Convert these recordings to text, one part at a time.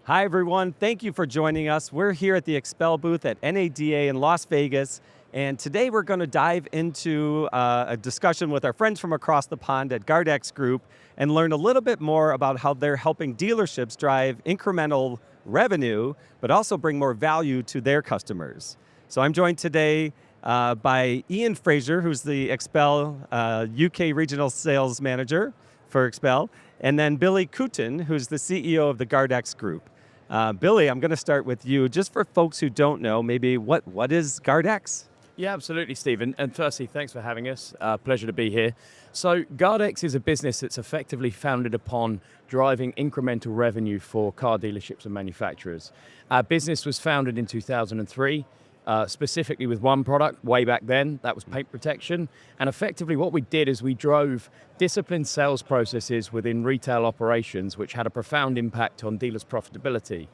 Hi, everyone. Thank you for joining us. We're here at the XPEL booth at NADA in Las Vegas. And today we're going to dive into a discussion with our friends from across the pond at GardX Group and learn a little bit more about how they're helping dealerships drive incremental revenue, but also bring more value to their customers. So I'm joined today by Iain Fraser, who's the XPEL UK Regional Sales Manager for XPEL, and then Billy Coutin, who's the CEO of the GardX Group. Billy, I'm going to start with you. Just for folks who don't know, maybe what is GardX? Yeah, absolutely, Stephen. And firstly, thanks for having us. Pleasure to be here. So GardX is a business that's effectively founded upon driving incremental revenue for car dealerships and manufacturers. Our business was founded in 2003, specifically with one product way back then. That was paint protection. And effectively what we did is we drove disciplined sales processes within retail operations, which had a profound impact on dealers' profitability.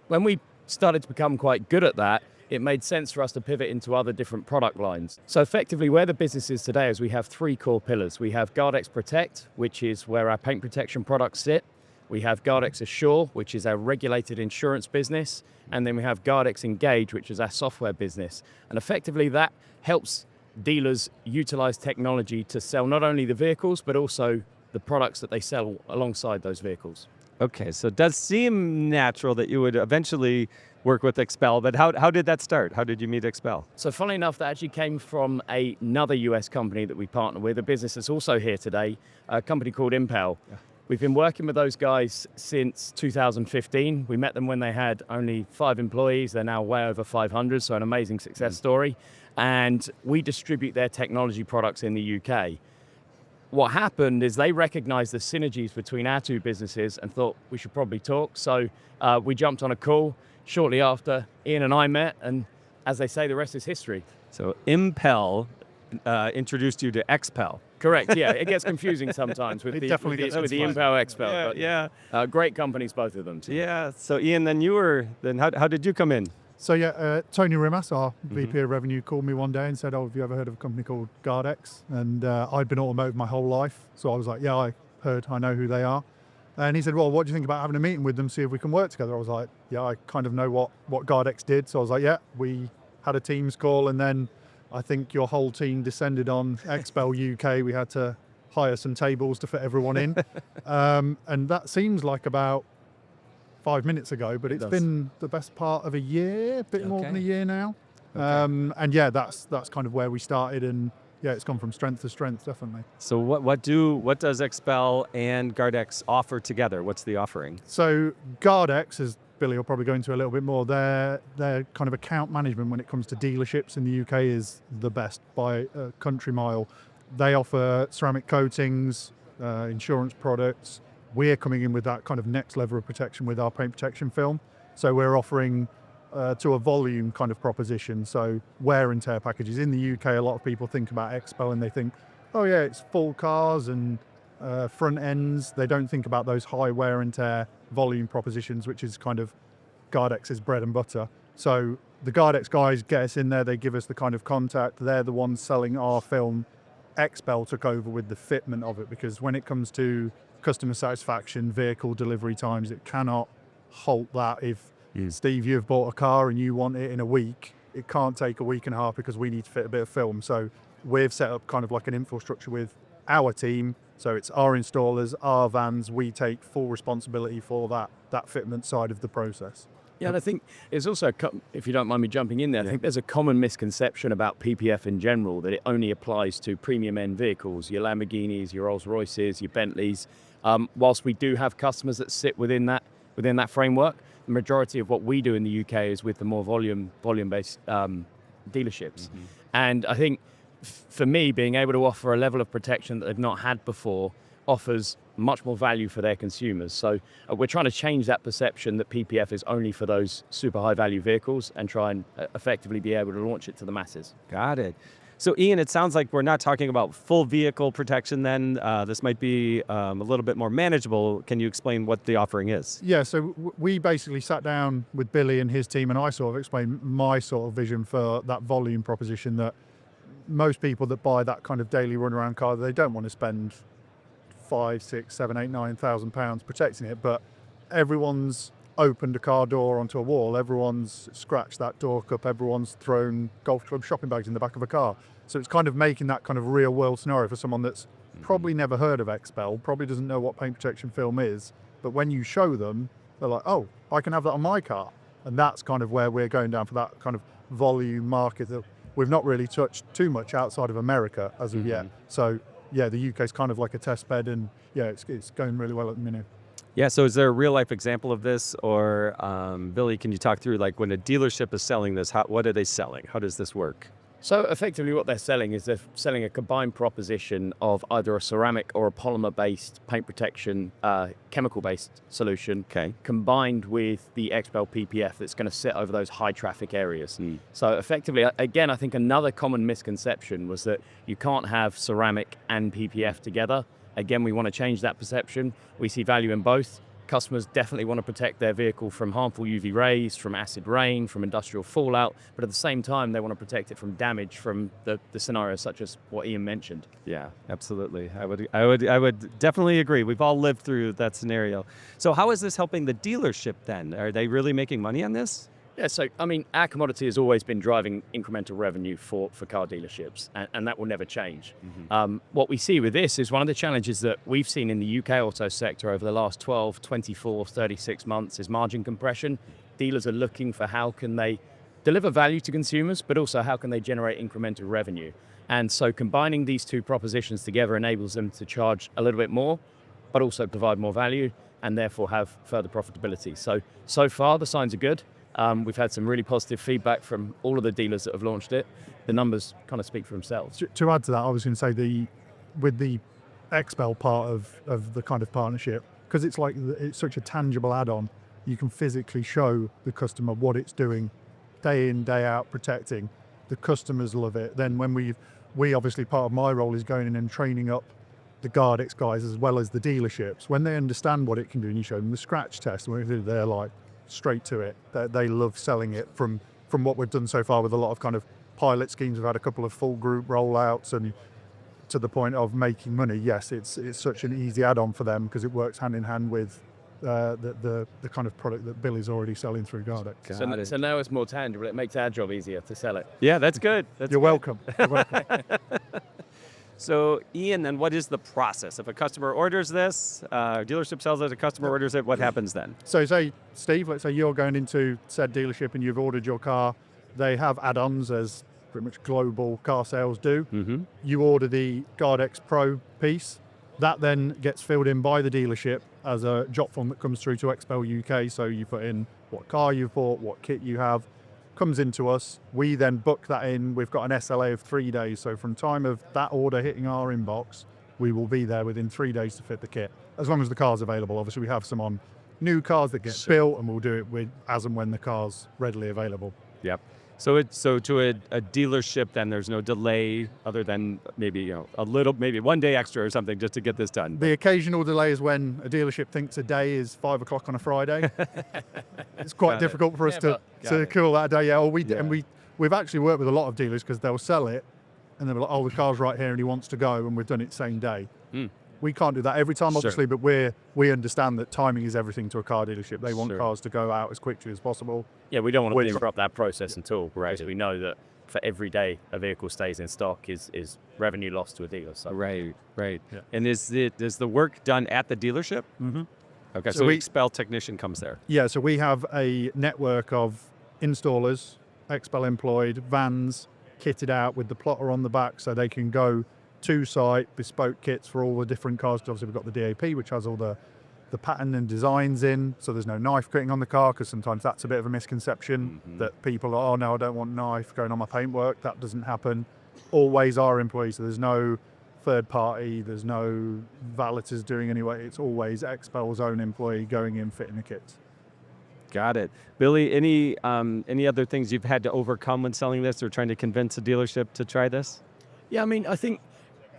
When we started to become quite good at that, it made sense for us to pivot into other different product lines. So effectively where the business is today is we have three core pillars. We have GardX Protect, which is where our paint protection products sit. We have GardX Assure, which is our regulated insurance business. And then we have GardX Engage, which is our software business. And effectively that helps dealers utilize technology to sell not only the vehicles, but also the products that they sell alongside those vehicles. Okay, so it does seem natural that you would eventually work with XPEL, but how did that start? How did you meet XPEL? So funnily enough, that actually came from another US company that we partner with, a business that's also here today, a company called Impel. Yeah. We've been working with those guys since 2015. We met them when they had only 5 employees. They're now way over 500, so an amazing success story. And we distribute their technology products in the UK. What happened is they recognized the synergies between our two businesses and thought we should probably talk. So we jumped on a call. Shortly after, Iain and I met, and as they say, the rest is history. So Impel introduced you to XPEL. Correct, yeah. It gets confusing sometimes with the Impel XPEL. Yeah. Great companies, both of them. Yeah, so Iain, how did you come in? So Tony Rimas, our VP of Revenue, called me one day and said, have you ever heard of a company called GardX? And I'd been automotive my whole life. So I was like, yeah, I know who they are. And he said, well, what do you think about having a meeting with them, see if we can work together? I was like, yeah, I kind of know what GardX did. So I was like, yeah, we had a Teams call, and then I think your whole team descended on XPEL UK. We had to hire some tables to fit everyone in. And that seems like about 5 minutes ago, but it's been the best part of a year, a bit more than a year now. Okay. And yeah, that's kind of where we started, and yeah, it's gone from strength to strength, definitely. So what does XPEL and GardX offer together? What's the offering? So GardX, as Billy will probably go into a little bit more, their kind of account management when it comes to dealerships in the UK is the best by a country mile. They offer ceramic coatings, insurance products. We're coming in with that kind of next level of protection with our paint protection film. So we're offering to a volume kind of proposition. So wear and tear packages. In the UK, a lot of people think about XPEL and they think, oh yeah, it's full cars and front ends. They don't think about those high wear and tear volume propositions, which is kind of GardX's bread and butter. So the GardX guys get us in there. They give us the kind of contact. They're the ones selling our film. XPEL took over with the fitment of it, because when it comes to customer satisfaction, vehicle delivery times, it cannot halt that. If Steve, you've bought a car and you want it in a week, it can't take a week and a half because we need to fit a bit of film. So we've set up kind of like an infrastructure with our team. So it's our installers, our vans. We take full responsibility for that fitment side of the process. Yeah, and I think it's also, if you don't mind me jumping in there, I think there's a common misconception about PPF in general, that it only applies to premium end vehicles, your Lamborghinis, your Rolls Royces, your Bentleys. Whilst we do have customers that sit within that framework, the majority of what we do in the UK is with the more volume-based dealerships. And I think for me, being able to offer a level of protection that they've not had before offers much more value for their consumers. So we're trying to change that perception that PPF is only for those super high value vehicles and try and effectively be able to launch it to the masses. Got it. So Iain, it sounds like we're not talking about full vehicle protection then. This might be a little bit more manageable. Can you explain what the offering is? Yeah, so we basically sat down with Billy and his team, and I sort of explained my sort of vision for that volume proposition, that most people that buy that kind of daily runaround car, they don't want to spend 5, 6, 7, 8, 9,000 pounds protecting it, but everyone's opened a car door onto a wall, everyone's scratched that door cup, everyone's thrown golf club shopping bags in the back of a car. So it's kind of making that kind of real world scenario for someone that's probably never heard of XPEL, probably doesn't know what paint protection film is, but when you show them, they're like, oh, I can have that on my car. And that's kind of where we're going down for that kind of volume market that we've not really touched too much outside of America as of yet. So yeah, the UK is kind of like a test bed, and yeah, it's going really well at the minute. Yeah, so is there a real life example of this, or Billy, can you talk through like when a dealership is selling this, what are they selling? How does this work? So effectively what they're selling is they're selling a combined proposition of either a ceramic or a polymer-based paint protection, chemical-based solution, combined with the XPEL PPF that's going to sit over those high traffic areas. So effectively, again, I think another common misconception was that you can't have ceramic and PPF together. Again, we want to change that perception. We see value in both. Customers definitely want to protect their vehicle from harmful UV rays, from acid rain, from industrial fallout, but at the same time, they want to protect it from damage from the scenarios such as what Iain mentioned. Yeah, absolutely. I would definitely agree. We've all lived through that scenario. So how is this helping the dealership then? Are they really making money on this? Yeah, so I mean, our commodity has always been driving incremental revenue for car dealerships, and that will never change. What we see with this is one of the challenges that we've seen in the UK auto sector over the last 12, 24, 36 months is margin compression. Dealers are looking for how can they deliver value to consumers, but also how can they generate incremental revenue. And so combining these two propositions together enables them to charge a little bit more, but also provide more value and therefore have further profitability. So far the signs are good. We've had some really positive feedback from all of the dealers that have launched it. The numbers kind of speak for themselves. To add to that, I was going to say with the XPEL part of the kind of partnership, because it's such a tangible add-on, you can physically show the customer what it's doing day in, day out, protecting. The customers love it. Then when we obviously, part of my role is going in and training up the GardX guys as well as the dealerships. When they understand what it can do and you show them the scratch test, they're like, straight to it. They love selling it from what we've done so far with a lot of kind of pilot schemes. We've had a couple of full group rollouts and to the point of making money. Yes, it's such an easy add-on for them because it works hand in hand with the kind of product that Billy's already selling through GardX. So now it's more tangible. It makes our job easier to sell it. Yeah, that's good. You're welcome. You're welcome. So Iain, then what is the process? If a customer orders this, dealership sells it, a customer orders it, what happens then? So say, Steve, let's say you're going into said dealership and you've ordered your car. They have add-ons as pretty much global car sales do. You order the GardX Pro piece. That then gets filled in by the dealership as a jot form that comes through to XPEL UK. So you put in what car you've bought, what kit you have, comes into us. We then book that in. We've got an SLA of 3 days. So from time of that order hitting our inbox, we will be there within 3 days to fit the kit, as long as the car's available. Obviously, we have some on new cars that get built, and we'll do it as and when the car's readily available. Yep. So to a dealership, then there's no delay other than maybe maybe 1 day extra or something just to get this done. The occasional delay is when a dealership thinks a day is 5 o'clock on a Friday. It's quite difficult for us to call that a day. Yeah, we've actually worked with a lot of dealers because they'll sell it and they'll be like, oh, the car's right here and he wants to go, and we've done it same day. We can't do that every time, obviously, but we understand that timing is everything to a car dealership. They want cars to go out as quickly as possible. Yeah, we don't want to interrupt that process at all, because we know that for every day a vehicle stays in stock is revenue lost to a dealer. So. Right. Yeah. And is the work done at the dealership? Okay, so XPEL technician comes there. Yeah, so we have a network of installers, XPEL employed, vans, kitted out with the plotter on the back so they can go to site, bespoke kits for all the different cars. Obviously we've got the DAP, which has all the pattern and designs in, so there's no knife cutting on the car, because sometimes that's a bit of a misconception that people are, oh no, I don't want knife going on my paintwork. That doesn't happen. Always our employees, so there's no third party, there's no valeters doing anyway. It's always XPEL's own employee going in, fitting the kits. Got it. Billy, any other things you've had to overcome when selling this or trying to convince a dealership to try this? Yeah, I mean, I think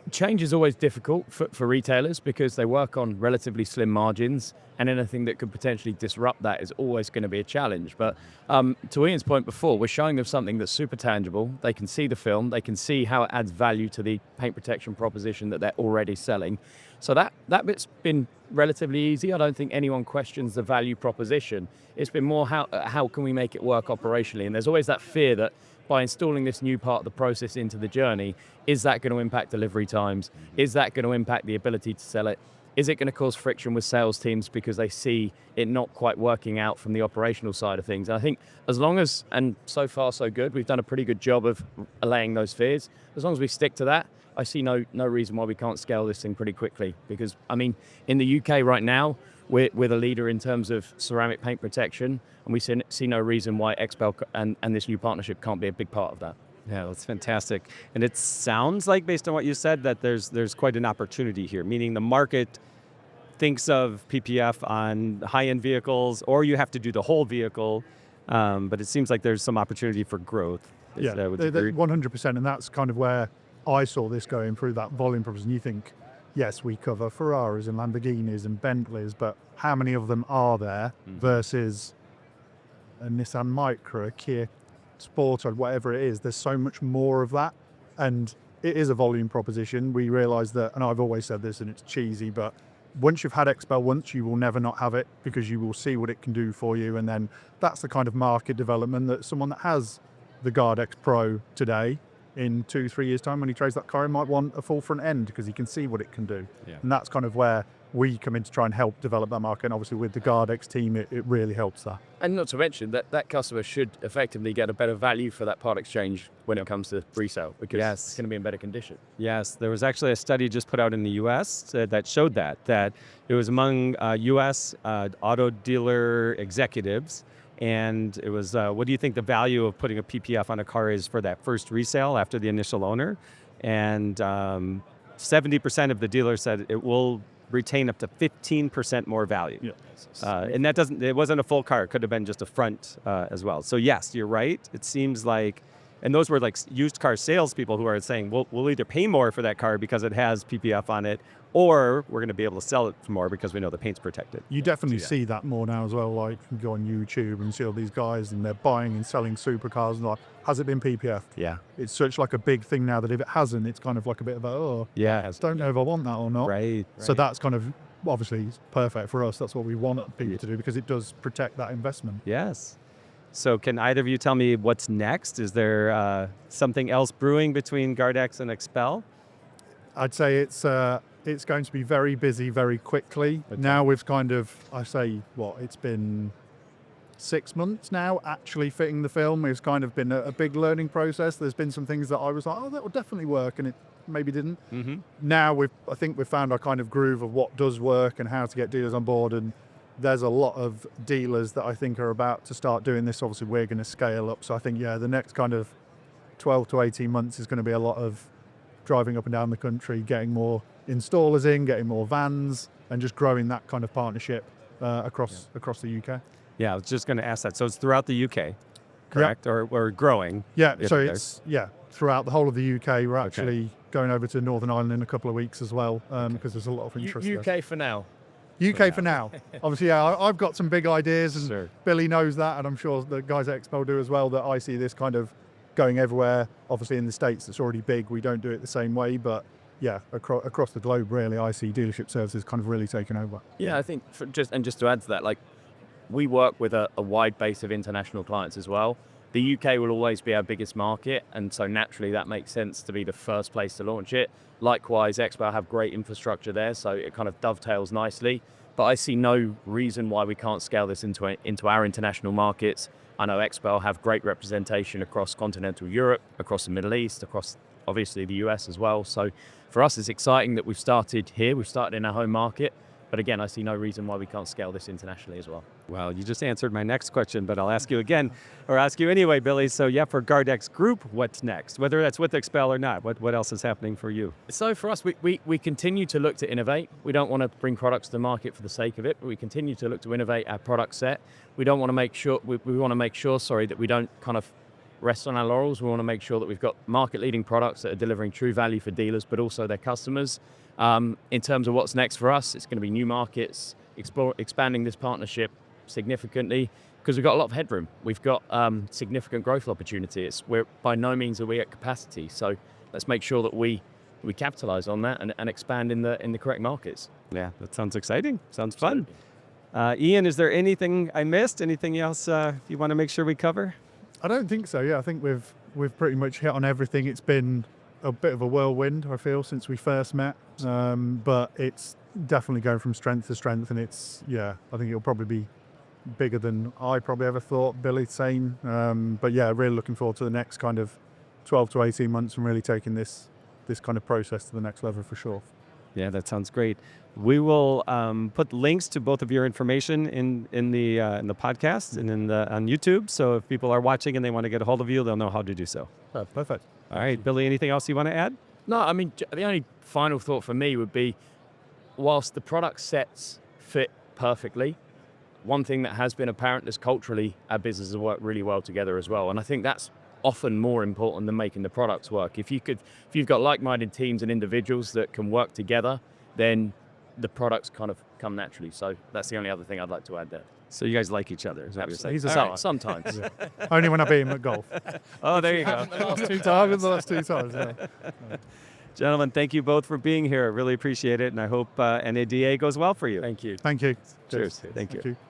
change is always difficult for retailers because they work on relatively slim margins, and anything that could potentially disrupt that is always going to be a challenge. But to Ian's point before, we're showing them something that's super tangible. They can see the film, they can see how it adds value to the paint protection proposition that they're already selling. So that bit's been relatively easy. I don't think anyone questions the value proposition. It's been more how can we make it work operationally? And there's always that fear that by installing this new part of the process into the journey, is that going to impact delivery times? Is that going to impact the ability to sell it? Is it going to cause friction with sales teams because they see it not quite working out from the operational side of things? And I think as long as, and so far so good, we've done a pretty good job of allaying those fears. As long as we stick to that, I see no reason why we can't scale this thing pretty quickly. Because, I mean, in the UK right now, we're the leader in terms of ceramic paint protection, and we see no reason why XPEL and this new partnership can't be a big part of that. Yeah, that's fantastic. And it sounds like, based on what you said, that there's quite an opportunity here, meaning the market thinks of PPF on high-end vehicles, or you have to do the whole vehicle, but it seems like there's some opportunity for growth. Yeah, 100%, and that's kind of where I saw this going through that volume proposition. You think, yes, we cover Ferraris and Lamborghinis and Bentleys, but how many of them are there versus a Nissan Micra, a Kia Sportage, whatever it is? There's so much more of that, and it is a volume proposition. We realise that, and I've always said this, and it's cheesy, but once you've had XPEL once, you will never not have it, because you will see what it can do for you, and then that's the kind of market development that someone that has the GardX Pro today, in 2-3 years' time, when he trades that car, he might want a full front end because he can see what it can do. Yeah. And that's kind of where we come in to try and help develop that market. And obviously with the GardX team, it really helps that. And not to mention that customer should effectively get a better value for that part exchange when it comes to resale, because it's going to be in better condition. Yes, there was actually a study just put out in the U.S. That showed that it was among U.S. Auto dealer executives. And it was, what do you think the value of putting a PPF on a car is for that first resale after the initial owner? And 70% of the dealers said it will retain up to 15% more value. Yeah. And it wasn't a full car. It could have been just a front as well. So yes, you're right. It seems like, and those were like used car salespeople who are saying, we'll either pay more for that car because it has PPF on it, or we're going to be able to sell it for more because we know the paint's protected. You definitely see that more now as well. Like, you go on YouTube and see all these guys and they're buying and selling supercars and like, has it been PPF? Yeah. It's such like a big thing now that if it hasn't, it's kind of like a bit of don't know if I want that or not. Right. So that's kind of, obviously it's perfect for us. That's what we want people to do, because it does protect that investment. Yes. So can either of you tell me what's next? Is there something else brewing between GardX and XPEL? I'd say it's going to be very busy very quickly. Okay. Now we've kind of, it's been 6 months now actually fitting the film. It's kind of been a big learning process. There's been some things that I was like, oh, that will definitely work, and it maybe didn't. Mm-hmm. Now I think we've found our kind of groove of what does work and how to get dealers on board, and there's a lot of dealers that I think are about to start doing this. Obviously we're going to scale up, so I think the next kind of 12 to 18 months is going to be a lot of driving up and down the country, getting more installers in, getting more vans, and just growing that kind of partnership across the UK. Yeah, I was just going to ask that. So it's throughout the UK, correct? Yeah. Or growing? Yeah, so it's throughout the whole of the UK. We're actually going over to Northern Ireland in a couple of weeks as well, because there's a lot of interest UK there. for now. UK for now. Obviously, I've got some big ideas, and sure. Billy knows that, and I'm sure the guys at XPEL do as well, that I see this kind of going everywhere. Obviously in the States it's already big, we don't do it the same way, but across the globe really, I see dealership services kind of really taking over. Yeah, I think just to add to that, like, we work with a wide base of international clients as well. The UK will always be our biggest market, and so naturally that makes sense to be the first place to launch it. Likewise, XPEL have great infrastructure there, so it kind of dovetails nicely. But I see no reason why we can't scale this into our international markets. I know XPEL have great representation across continental Europe, across the Middle East, across obviously the US as well. So for us, it's exciting that we've started here. We've started in our home market. But again, I see no reason why we can't scale this internationally as well. Well, you just answered my next question, but I'll ask you again, or ask you anyway, Billy. So for GardX Group, what's next? Whether that's with XPEL or not, what else is happening for you? So for us, we continue to look to innovate. We don't want to bring products to the market for the sake of it, but we continue to look to innovate our product set. We don't want to make sure, we want to make sure, that we don't kind of rest on our laurels. We want to make sure that we've got market-leading products that are delivering true value for dealers, but also their customers. In terms of what's next for us, it's going to be new markets, expanding this partnership significantly, because we've got a lot of headroom. We've got significant growth opportunities. By no means are we at capacity, so let's make sure that we we capitalize on that and expand in the correct markets. Yeah, that sounds exciting. Sounds fun. Absolutely. Iain, is there anything I missed? Anything else you want to make sure we cover? I don't think so. Yeah, I think we've pretty much hit on everything. It's been a bit of a whirlwind, I feel, since we first met, but it's definitely going from strength to strength, and it's, yeah, I think it'll probably be bigger than I probably ever thought. Billy, same. But yeah, really looking forward to the next kind of 12 to 18 months and really taking this kind of process to the next level for sure. Yeah, that sounds great. We will put links to both of your information in the podcast and on YouTube. So if people are watching and they want to get a hold of you, they'll know how to do so. Perfect. All right, Billy, anything else you want to add? No, I mean, the only final thought for me would be, whilst the product sets fit perfectly, one thing that has been apparent is culturally our businesses work really well together as well. And I think that's often more important than making the products work. If you've got like-minded teams and individuals that can work together, then the products kind of come naturally. So that's the only other thing I'd like to add there. So you guys like each other, is that what you're saying? He's a All son. right. Sometimes. Yeah. Only when I beat him at golf. Oh, there you go. The last two times. Yeah. Gentlemen, thank you both for being here. Really appreciate it, and I hope NADA goes well for you. Thank you. Thank you. Cheers. Thank you. Thank you.